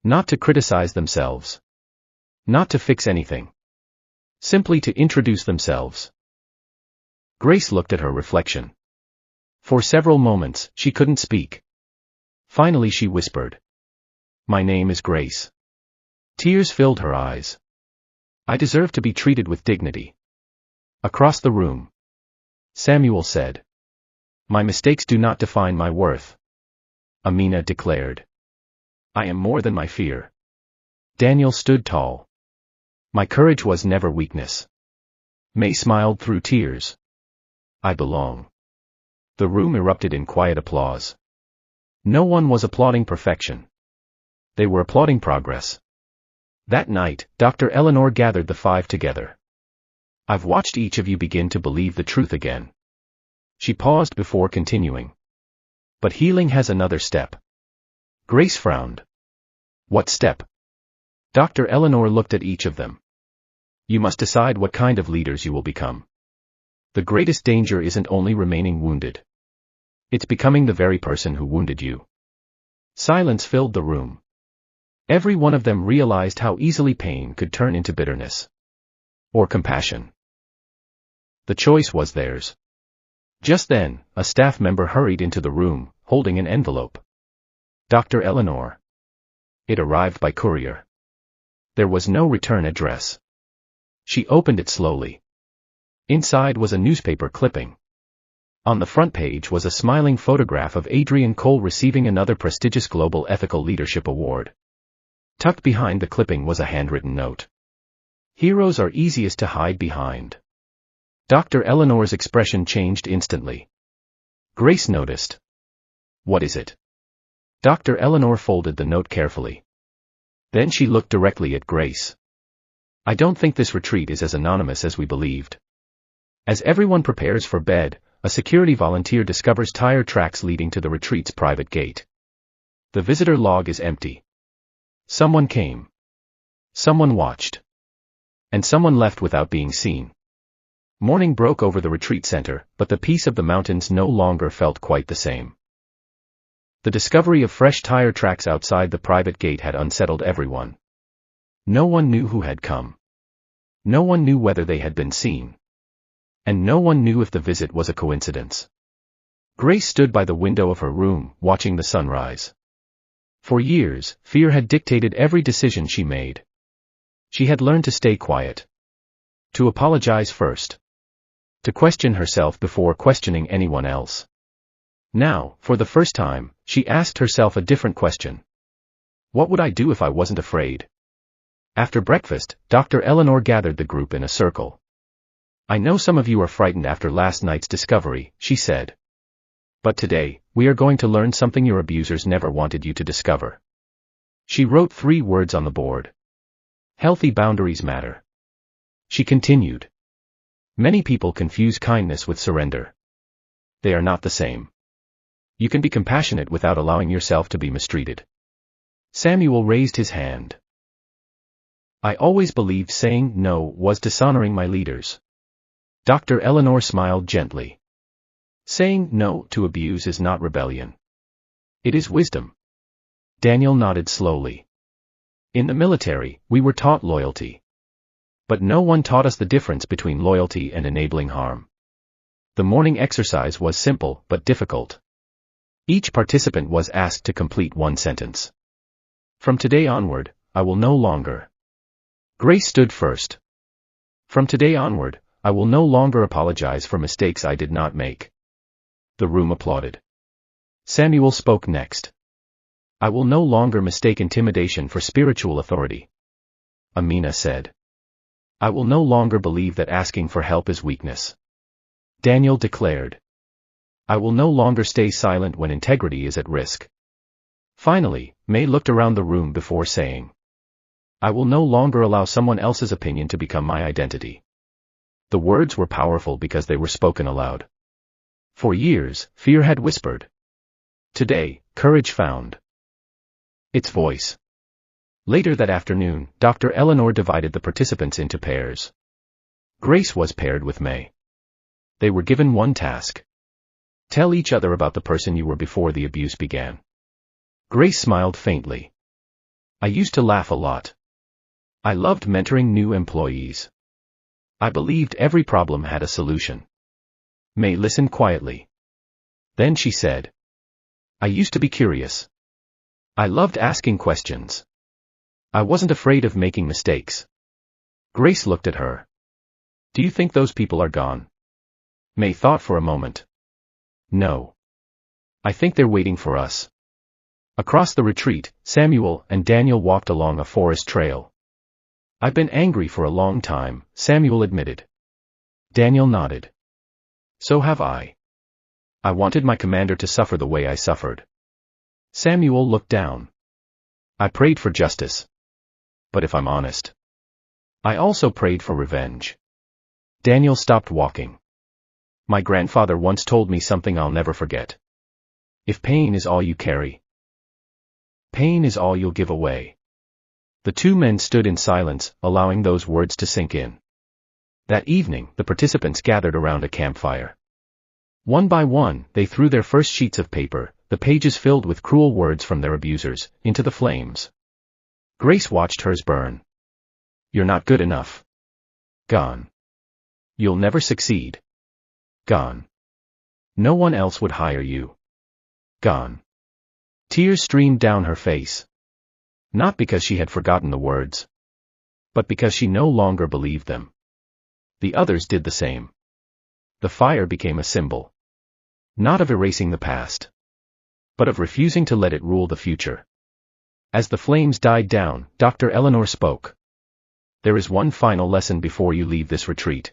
Not to criticize themselves. Not to fix anything. Simply to introduce themselves. Grace looked at her reflection. For several moments, she couldn't speak. Finally she whispered. My name is Grace. Tears filled her eyes. I deserve to be treated with dignity. Across the room. Samuel said. My mistakes do not define my worth. Amina declared. I am more than my fear. Daniel stood tall. My courage was never weakness. May smiled through tears. I belong. The room erupted in quiet applause. No one was applauding perfection. They were applauding progress. That night, Dr. Eleanor gathered the five together. I've watched each of you begin to believe the truth again. She paused before continuing. But healing has another step. Grace frowned. What step? Dr. Eleanor looked at each of them. You must decide what kind of leaders you will become. The greatest danger isn't only remaining wounded. It's becoming the very person who wounded you. Silence filled the room. Every one of them realized how easily pain could turn into bitterness. Or compassion. The choice was theirs. Just then, a staff member hurried into the room, holding an envelope. Dr. Eleanor. It arrived by courier. There was no return address. She opened it slowly. Inside was a newspaper clipping. On the front page was a smiling photograph of Adrian Cole receiving another prestigious Global Ethical Leadership Award. Tucked behind the clipping was a handwritten note. Heroes are easiest to hide behind. Dr. Eleanor's expression changed instantly. Grace noticed. What is it? Dr. Eleanor folded the note carefully. Then she looked directly at Grace. I don't think this retreat is as anonymous as we believed. As everyone prepares for bed, a security volunteer discovers tire tracks leading to the retreat's private gate. The visitor log is empty. Someone came. Someone watched. And someone left without being seen. Morning broke over the retreat center, but the peace of the mountains no longer felt quite the same. The discovery of fresh tire tracks outside the private gate had unsettled everyone. No one knew who had come. No one knew whether they had been seen. And no one knew if the visit was a coincidence. Grace stood by the window of her room, watching the sunrise. For years, fear had dictated every decision she made. She had learned to stay quiet. To apologize first. To question herself before questioning anyone else. Now, for the first time, she asked herself a different question. What would I do if I wasn't afraid? After breakfast, Dr. Eleanor gathered the group in a circle. I know some of you are frightened after last night's discovery, she said. But today, we are going to learn something your abusers never wanted you to discover. She wrote 3 words on the board. Healthy boundaries matter. She continued. Many people confuse kindness with surrender. They are not the same. You can be compassionate without allowing yourself to be mistreated. Samuel raised his hand. I always believed saying no was dishonoring my leaders. Dr. Eleanor smiled gently. Saying no to abuse is not rebellion. It is wisdom. Daniel nodded slowly. In the military, we were taught loyalty. But no one taught us the difference between loyalty and enabling harm. The morning exercise was simple but difficult. Each participant was asked to complete one sentence. From today onward, I will no longer. Grace stood first. From today onward, I will no longer apologize for mistakes I did not make. The room applauded. Samuel spoke next. I will no longer mistake intimidation for spiritual authority. Amina said. I will no longer believe that asking for help is weakness. Daniel declared. I will no longer stay silent when integrity is at risk. Finally, May looked around the room before saying. I will no longer allow someone else's opinion to become my identity. The words were powerful because they were spoken aloud. For years, fear had whispered. Today, courage found its voice. Later that afternoon, Dr. Eleanor divided the participants into pairs. Grace was paired with May. They were given one task. Tell each other about the person you were before the abuse began. Grace smiled faintly. I used to laugh a lot. I loved mentoring new employees. I believed every problem had a solution. May listened quietly. Then she said, I used to be curious. I loved asking questions. I wasn't afraid of making mistakes. Grace looked at her. Do you think those people are gone? May thought for a moment. No. I think they're waiting for us. Across the retreat, Samuel and Daniel walked along a forest trail. I've been angry for a long time, Samuel admitted. Daniel nodded. So have I. I wanted my commander to suffer the way I suffered. Samuel looked down. I prayed for justice. But if I'm honest, I also prayed for revenge. Daniel stopped walking. My grandfather once told me something I'll never forget. If pain is all you carry, pain is all you'll give away. The two men stood in silence, allowing those words to sink in. That evening, the participants gathered around a campfire. One by one, they threw their first sheets of paper, the pages filled with cruel words from their abusers, into the flames. Grace watched hers burn. You're not good enough. Gone. You'll never succeed. Gone. No one else would hire you. Gone. Tears streamed down her face. Not because she had forgotten the words, but because she no longer believed them. The others did the same. The fire became a symbol. Not of erasing the past, but of refusing to let it rule the future. As the flames died down, Dr. Eleanor spoke. There is one final lesson before you leave this retreat.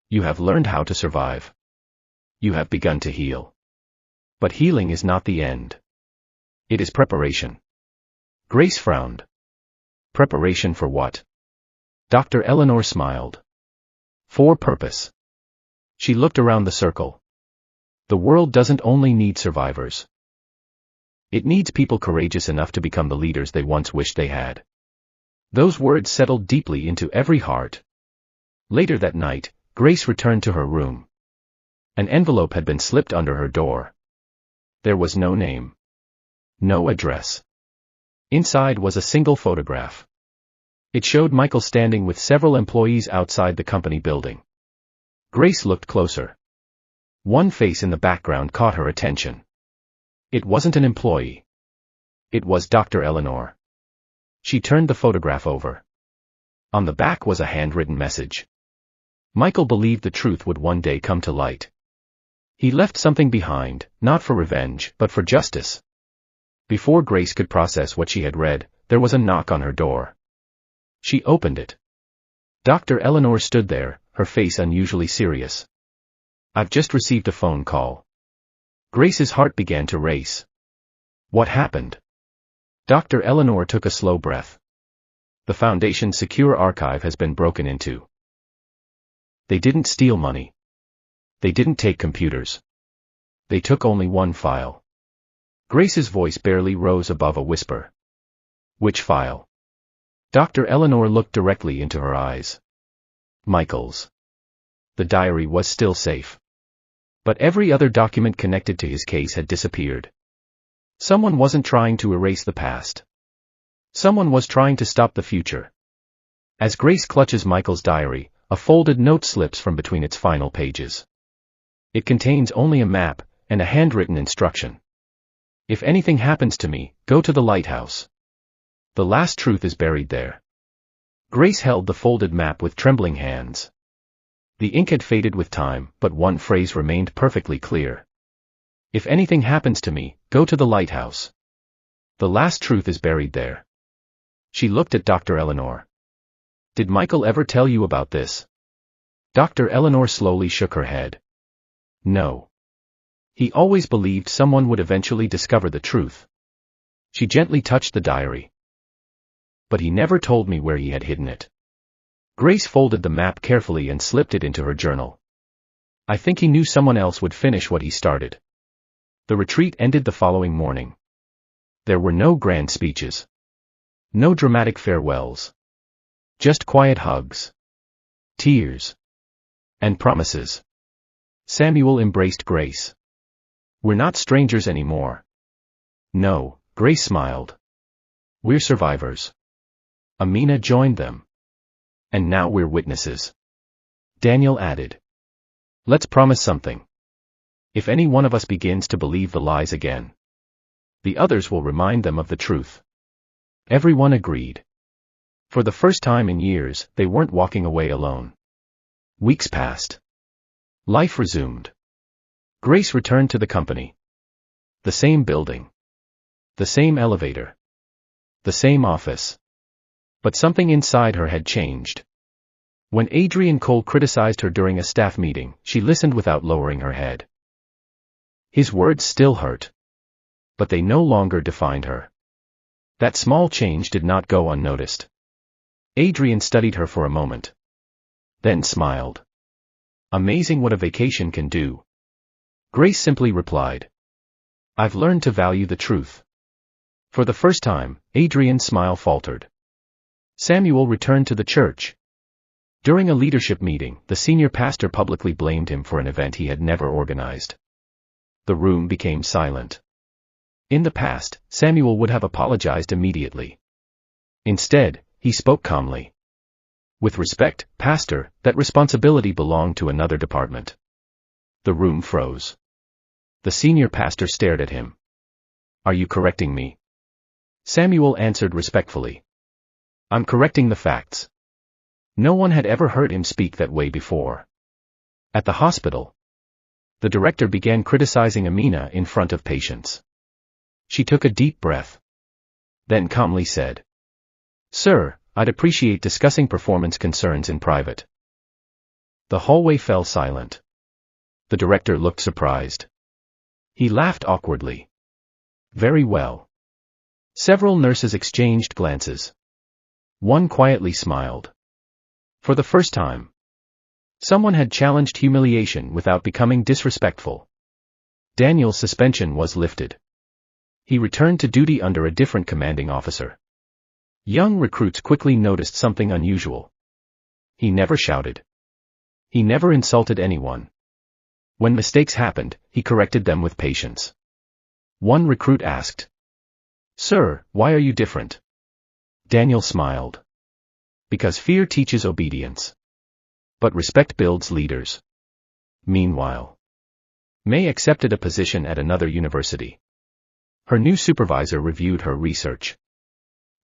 You have learned how to survive. You have begun to heal. But healing is not the end. It is preparation. Grace frowned. Preparation for what? Dr. Eleanor smiled. For purpose. She looked around the circle. The world doesn't only need survivors. It needs people courageous enough to become the leaders they once wished they had. Those words settled deeply into every heart. Later that night, Grace returned to her room. An envelope had been slipped under her door. There was no name. No address. Inside was a single photograph. It showed Michael standing with several employees outside the company building. Grace looked closer. One face in the background caught her attention. It wasn't an employee. It was Dr. Eleanor. She turned the photograph over. On the back was a handwritten message. Michael believed the truth would one day come to light. He left something behind, not for revenge, but for justice. Before Grace could process what she had read, there was a knock on her door. She opened it. Dr. Eleanor stood there, her face unusually serious. I've just received a phone call. Grace's heart began to race. What happened? Dr. Eleanor took a slow breath. The Foundation's secure archive has been broken into. They didn't steal money. They didn't take computers. They took only one file. Grace's voice barely rose above a whisper. Which file? Dr. Eleanor looked directly into her eyes. Michael's. The diary was still safe. But every other document connected to his case had disappeared. Someone wasn't trying to erase the past. Someone was trying to stop the future. As Grace clutches Michael's diary, a folded note slips from between its final pages. It contains only a map and a handwritten instruction. If anything happens to me, go to the lighthouse. The last truth is buried there. Grace held the folded map with trembling hands. The ink had faded with time, but one phrase remained perfectly clear. If anything happens to me, go to the lighthouse. The last truth is buried there. She looked at Dr. Eleanor. Did Michael ever tell you about this? Dr. Eleanor slowly shook her head. No. He always believed someone would eventually discover the truth. She gently touched the diary. But he never told me where he had hidden it. Grace folded the map carefully and slipped it into her journal. I think he knew someone else would finish what he started. The retreat ended the following morning. There were no grand speeches. No dramatic farewells. Just quiet hugs. Tears. And promises. Samuel embraced Grace. We're not strangers anymore. No, Grace smiled. We're survivors. Amina joined them. And now we're witnesses. Daniel added. Let's promise something. If any one of us begins to believe the lies again, the others will remind them of the truth. Everyone agreed. For the first time in years, they weren't walking away alone. Weeks passed. Life resumed. Grace returned to the company. The same building. The same elevator. The same office. But something inside her had changed. When Adrian Cole criticized her during a staff meeting, she listened without lowering her head. His words still hurt. But they no longer defined her. That small change did not go unnoticed. Adrian studied her for a moment. Then smiled. Amazing what a vacation can do. Grace simply replied. I've learned to value the truth. For the first time, Adrian's smile faltered. Samuel returned to the church. During a leadership meeting, the senior pastor publicly blamed him for an event he had never organized. The room became silent. In the past, Samuel would have apologized immediately. Instead, he spoke calmly. With respect, Pastor, that responsibility belonged to another department. The room froze. The senior pastor stared at him. Are you correcting me? Samuel answered respectfully. I'm correcting the facts. No one had ever heard him speak that way before. At the hospital, the director began criticizing Amina in front of patients. She took a deep breath. Then calmly said, Sir, I'd appreciate discussing performance concerns in private. The hallway fell silent. The director looked surprised. He laughed awkwardly. Very well. Several nurses exchanged glances. One quietly smiled. For the first time, someone had challenged humiliation without becoming disrespectful. Daniel's suspension was lifted. He returned to duty under a different commanding officer. Young recruits quickly noticed something unusual. He never shouted. He never insulted anyone. When mistakes happened, he corrected them with patience. One recruit asked, Sir, why are you different? Daniel smiled. Because fear teaches obedience. But respect builds leaders. Meanwhile, May accepted a position at another university. Her new supervisor reviewed her research.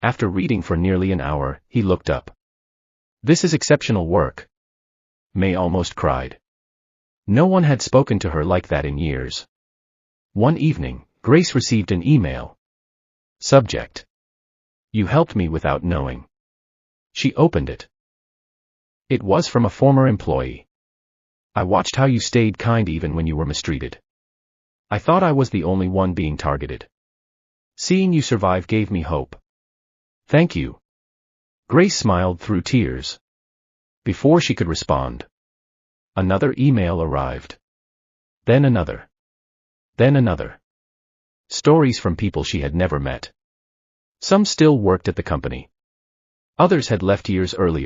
After reading for nearly an hour, he looked up. This is exceptional work. May almost cried. No one had spoken to her like that in years. One evening, Grace received an email. Subject. You helped me without knowing. She opened it. It was from a former employee. I watched how you stayed kind even when you were mistreated. I thought I was the only one being targeted. Seeing you survive gave me hope. Thank you. Grace smiled through tears. Before she could respond, another email arrived. Then another. Then another. Stories from people she had never met. Some still worked at the company. Others had left years earlier.